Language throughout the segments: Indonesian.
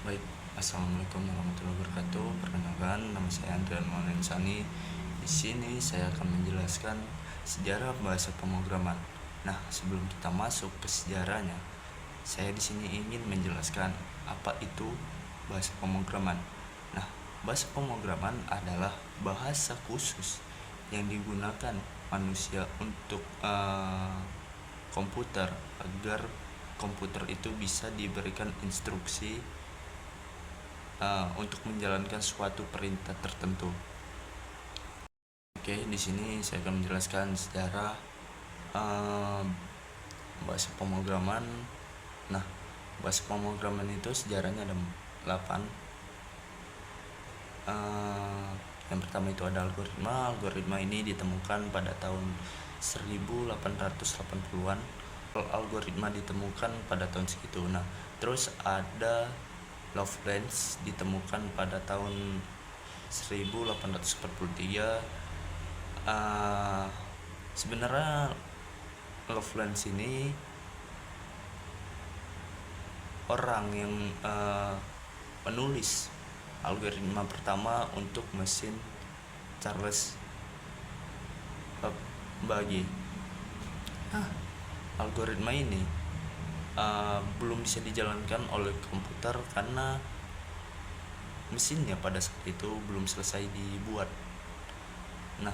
Baik, assalamualaikum warahmatullahi wabarakatuh. Perkenalkan, nama saya Andrian Maulana Sani. Di sini saya akan menjelaskan sejarah bahasa pemrograman. Nah, sebelum kita masuk ke sejarahnya, saya di sini ingin menjelaskan apa itu bahasa pemrograman. Nah, bahasa pemrograman adalah bahasa khusus yang digunakan manusia untuk komputer agar komputer itu bisa diberikan instruksi untuk menjalankan suatu perintah tertentu. Oke, di sini saya akan menjelaskan sejarah bahasa pemrograman. Nah, bahasa pemrograman itu sejarahnya ada 8. Yang pertama itu ada algoritma. Algoritma ini ditemukan pada tahun 1880-an. Algoritma ditemukan pada tahun segitu. Nah, terus ada Lorentz ditemukan pada tahun 1843. Sebenarnya Lorentz ini orang yang menulis algoritma pertama untuk mesin Charles Babbage. Algoritma ini belum bisa dijalankan oleh komputer karena mesinnya pada saat itu belum selesai dibuat. Nah,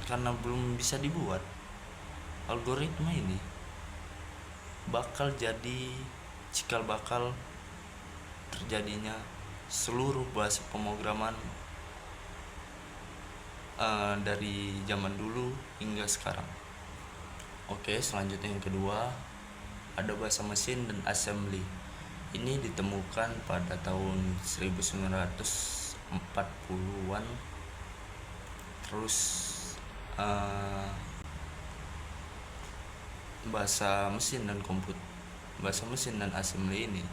karena belum bisa dibuat, algoritma ini bakal jadi cikal bakal terjadinya seluruh bahasa pemrograman dari zaman dulu hingga sekarang. Oke, selanjutnya yang kedua ada bahasa mesin dan assembly. Ini ditemukan pada tahun 1940-an. Terus bahasa mesin dan assembly ini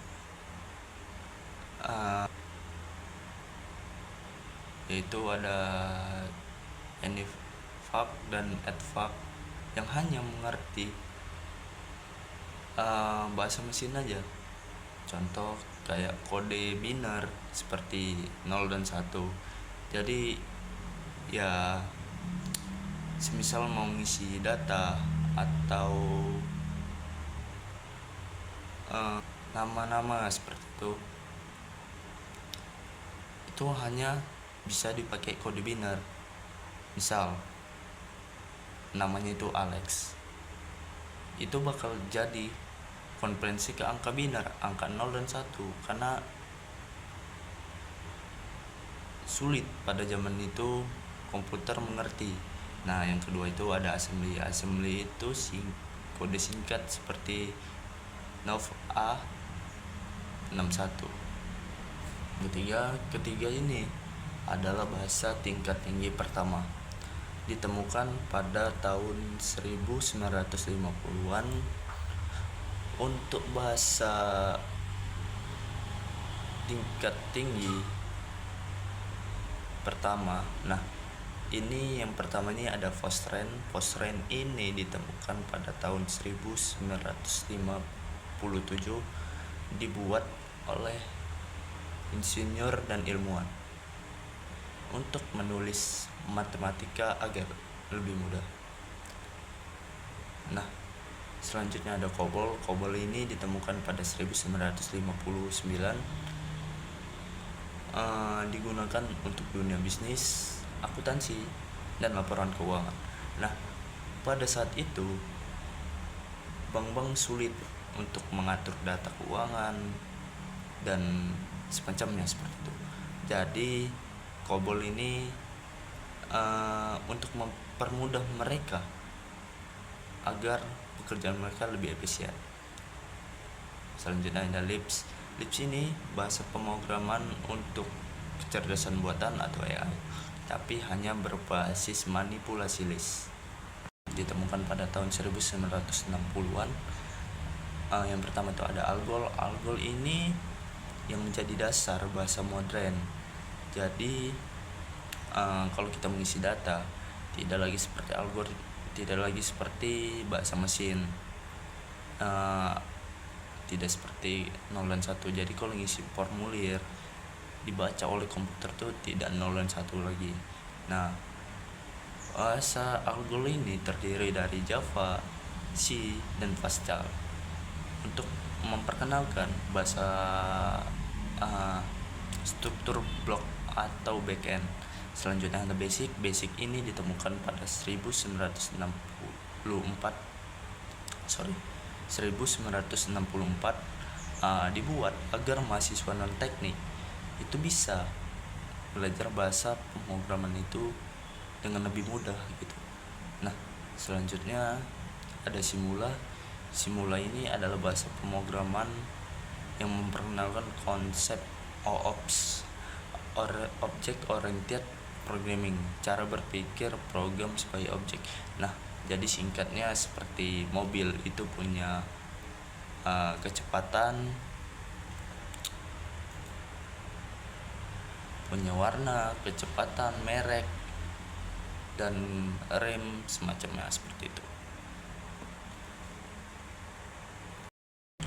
yaitu ada ENIAC dan EDVAC yang hanya mengerti bahasa mesin aja. Contoh kayak kode biner seperti 0 dan 1. Jadi ya semisal mau ngisi data atau nama-nama seperti itu hanya bisa dipakai kode biner. Misal namanya itu Alex, itu bakal jadi konversi ke angka biner, angka 0 dan 1, karena sulit pada zaman itu komputer mengerti. Nah, yang kedua itu ada assembly. Assembly itu kode singkat seperti NOVA61. Ketiga ini adalah bahasa tingkat tinggi pertama. Ditemukan pada tahun 1950-an. Untuk bahasa tingkat tinggi pertama, nah ini yang pertama ini ada Fortran. Fortran ini ditemukan pada tahun 1957, dibuat oleh insinyur dan ilmuwan untuk menulis matematika agar lebih mudah. Nah, selanjutnya ada COBOL. COBOL ini ditemukan pada 1959, digunakan untuk dunia bisnis, akuntansi, dan laporan keuangan. Nah, pada saat itu bank-bank sulit untuk mengatur data keuangan dan semacamnya seperti itu. Jadi COBOL ini untuk mempermudah mereka agar pekerjaan mereka lebih efisien. Selanjutnya ada LIPS. LIPS ini bahasa pemrograman untuk kecerdasan buatan atau AI, tapi hanya berbasis manipulasi list. Ditemukan pada tahun 1960-an. Yang pertama itu ada ALGOL. ALGOL ini yang menjadi dasar bahasa modern. Jadi kalau kita mengisi data tidak lagi seperti bahasa mesin, tidak seperti 0 dan 1. Jadi kalau ngisi formulir dibaca oleh komputer tuh tidak 0 dan 1 lagi. Nah, bahasa Algol ini terdiri dari Java, C, dan Pascal. Untuk memperkenalkan bahasa struktur blok atau backend. Selanjutnya ada basic. Basic ini ditemukan pada 1964 dibuat agar mahasiswa non teknik itu bisa belajar bahasa pemrograman itu dengan lebih mudah gitu. Nah, selanjutnya ada Simula. Simula ini adalah bahasa pemrograman yang memperkenalkan konsep OOPS, Object Oriented Programming, cara berpikir program sebagai objek. Nah, jadi singkatnya seperti mobil itu punya kecepatan, punya warna, kecepatan, merek, dan rem semacamnya seperti itu.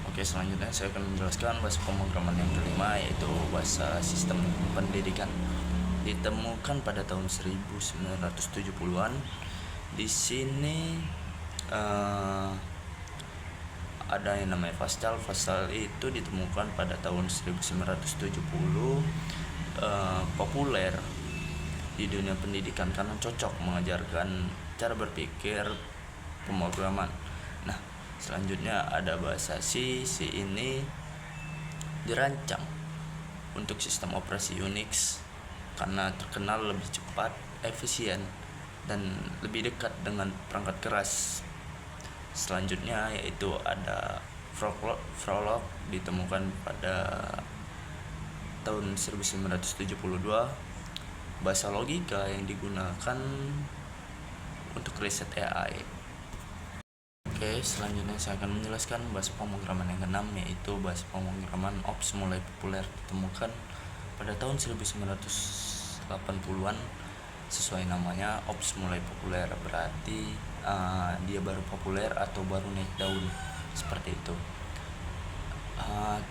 Oke, selanjutnya saya akan menjelaskan bahasa pemrograman yang kelima, yaitu bahasa sistem pendidikan. Ditemukan pada tahun 1970-an. Di sini ada yang namanya Pascal. Pascal itu ditemukan pada tahun 1970, populer di dunia pendidikan karena cocok mengajarkan cara berpikir pemrograman. Nah, selanjutnya ada bahasa C. C ini dirancang untuk sistem operasi Unix karena terkenal lebih cepat, efisien, dan lebih dekat dengan perangkat keras. Selanjutnya yaitu ada Prolog, ditemukan pada tahun 1972. Bahasa logika yang digunakan untuk riset AI. Oke, selanjutnya saya akan menjelaskan bahasa pemrograman yang keenam, yaitu bahasa pemrograman OOPS mulai populer ditemukan pada tahun 1980-an. Sesuai namanya, OOPS mulai populer berarti dia baru populer atau baru naik daun, seperti itu.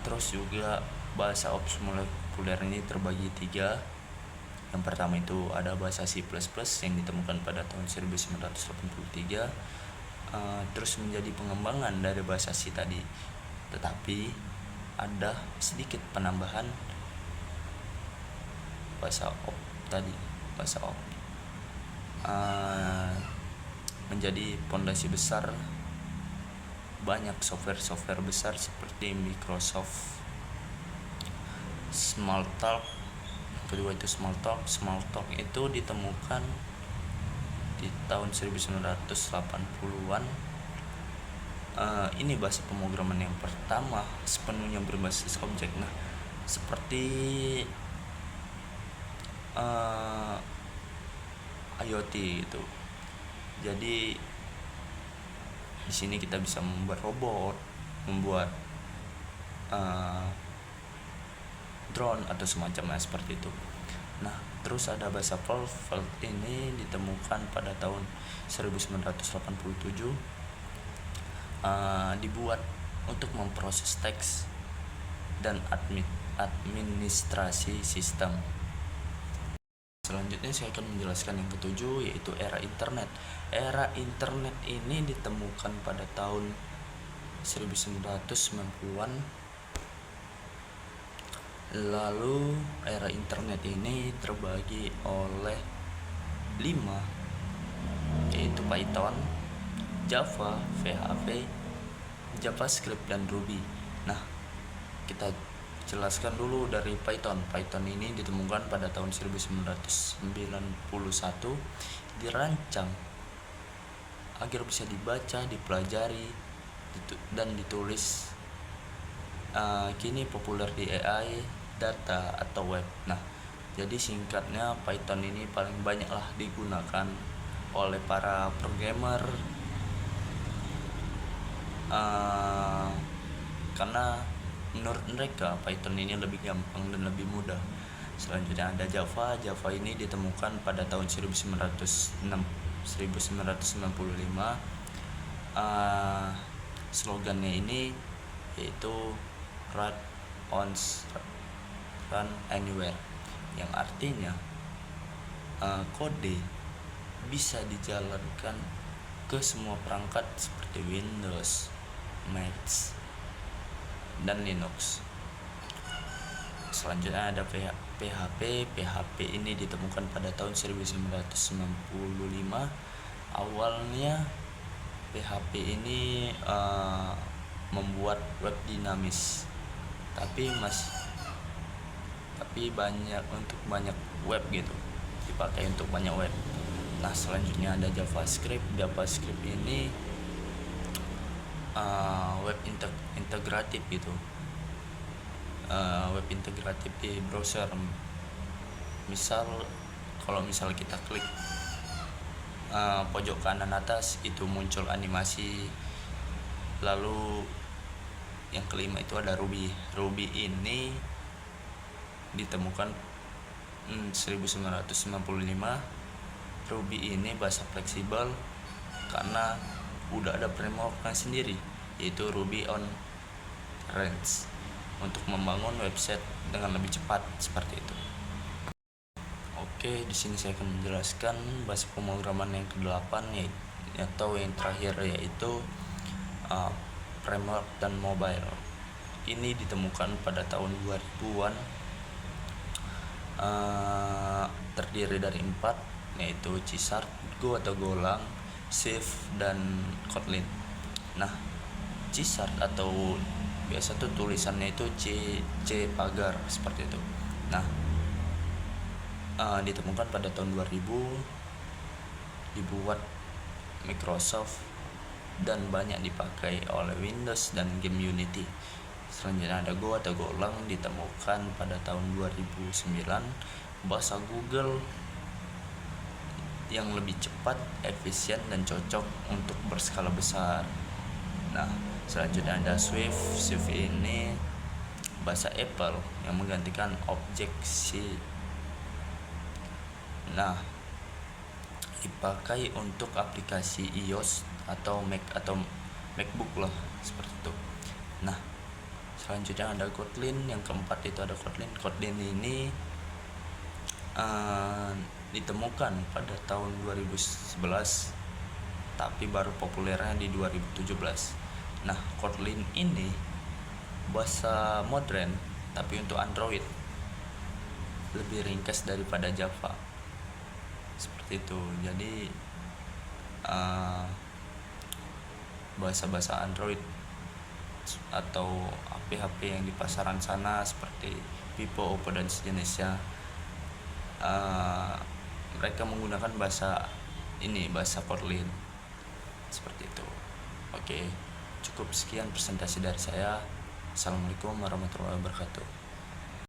Terus juga bahasa OOPS mulai populer ini terbagi 3. Yang pertama itu ada bahasa C++ yang ditemukan pada tahun 1983. Terus menjadi pengembangan dari bahasa C tadi, tetapi ada sedikit penambahan bahasa OP tadi. Bahasa OP menjadi pondasi besar banyak software besar seperti Microsoft, Smalltalk. Kedua itu Smalltalk itu ditemukan di tahun 1980-an. Ini bahasa pemrograman yang pertama sepenuhnya berbasis objek. Nah, seperti IoT gitu. Jadi di sini kita bisa membuat robot, membuat drone atau semacamnya seperti itu. Nah, terus ada bahasa Perl. Ini ditemukan pada tahun 1987. Dibuat untuk memproses teks dan administrasi sistem. Selanjutnya saya akan menjelaskan yang ketujuh, yaitu era internet. Era internet ini ditemukan pada tahun 1990-an. Lalu era internet ini terbagi oleh 5, yaitu Python, Java, PHP, JavaScript, dan Ruby. Nah, kita jelaskan dulu dari Python. Python ini ditemukan pada tahun 1991, dirancang agar bisa dibaca, dipelajari, dan ditulis. Kini populer di AI, data, atau web. Nah, jadi singkatnya Python ini paling banyak lah digunakan oleh para programmer karena menurut mereka Python ini lebih gampang dan lebih mudah. Selanjutnya ada Java. Java ini ditemukan pada tahun 1995. Slogannya ini yaitu run anywhere, yang artinya kode bisa dijalankan ke semua perangkat seperti Windows, Mac, dan Linux. Selanjutnya ada PHP. PHP ini ditemukan pada tahun 1995. Awalnya PHP ini membuat web dinamis, tapi banyak web gitu, dipakai untuk banyak web. Nah, selanjutnya ada JavaScript. JavaScript ini web integratif gitu, web integratif di browser. Kalau misal kita klik pojok kanan atas itu muncul animasi. Lalu yang kelima itu ada Ruby. Ruby ini ditemukan 1995. Ruby ini bahasa fleksibel karena udah ada frameworknya sendiri, yaitu Ruby on Rails, untuk membangun website dengan lebih cepat seperti itu. Oke, di sini saya akan menjelaskan bahasa pemrograman yang ke-8 atau yang terakhir, yaitu framework dan mobile. Ini ditemukan pada tahun 2000-an. Terdiri dari 4, yaitu C#, Go atau Golang, Swift, dan Kotlin. Nah, C# atau biasa tuh tulisannya itu C pagar seperti itu. Nah, ditemukan pada tahun 2000, dibuat Microsoft dan banyak dipakai oleh Windows dan game Unity. Selanjutnya ada Go atau Golang, ditemukan pada tahun 2009, bahasa Google yang lebih cepat, efisien, dan cocok untuk berskala besar. Nah, selanjutnya ada Swift. Swift ini bahasa Apple yang menggantikan Object-C. Nah, dipakai untuk aplikasi iOS atau Mac atau MacBook lah, seperti itu. Nah, selanjutnya ada Kotlin. Yang keempat itu ada Kotlin. Kotlin ini ditemukan pada tahun 2011, tapi baru populernya di 2017. Nah, Kotlin ini bahasa modern, tapi untuk Android, lebih ringkas daripada Java, seperti itu. Jadi bahasa-bahasa Android atau HP yang di pasaran sana seperti Vivo, Oppo, dan sejenisnya, mereka menggunakan bahasa Kotlin, seperti itu. Oke, cukup sekian presentasi dari saya. Assalamualaikum warahmatullahi wabarakatuh.